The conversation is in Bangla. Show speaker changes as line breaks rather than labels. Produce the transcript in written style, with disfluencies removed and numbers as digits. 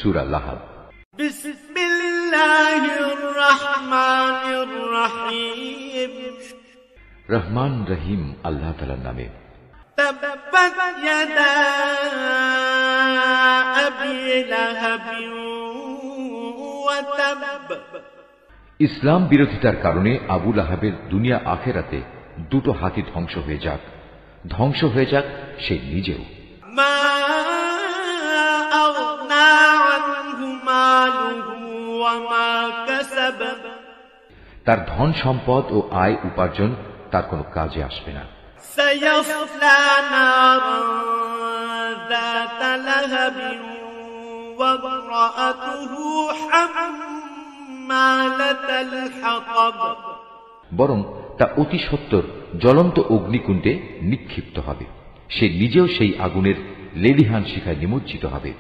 সূরা লাহাব।
বিসমিল্লাহির রহমানির রহিম।
রহমান রহিম আল্লাহ তাআলার নামে।
তাব্বাত ইয়াদা আবি লাহাব ওয়া তাব।
ইসলাম বিরোধিতার কারণে আবু লাহাবের দুনিয়া আখেরাতে দুটো হাতই ধ্বংস হয়ে যাক সে নিজেও।
মা আগনা আনহু মালুহু ওয়া মা কাসাব।
তার ধন সম্পদ ও আয় উপার্জন তার কোনো কাজে আসবে না।
সায়াসলা নারান যাতা লাহাবিন ওয়া ইমরাআতুহু হাম্মালাতাল হাতাব।
বরং তা অতি সত্বর জ্বলন্ত অগ্নিকুণ্ডে নিক্ষিপ্ত হবে, সে নিজেও সেই আগুনের লেলিহান শিখায় নিমজ্জিত হবে।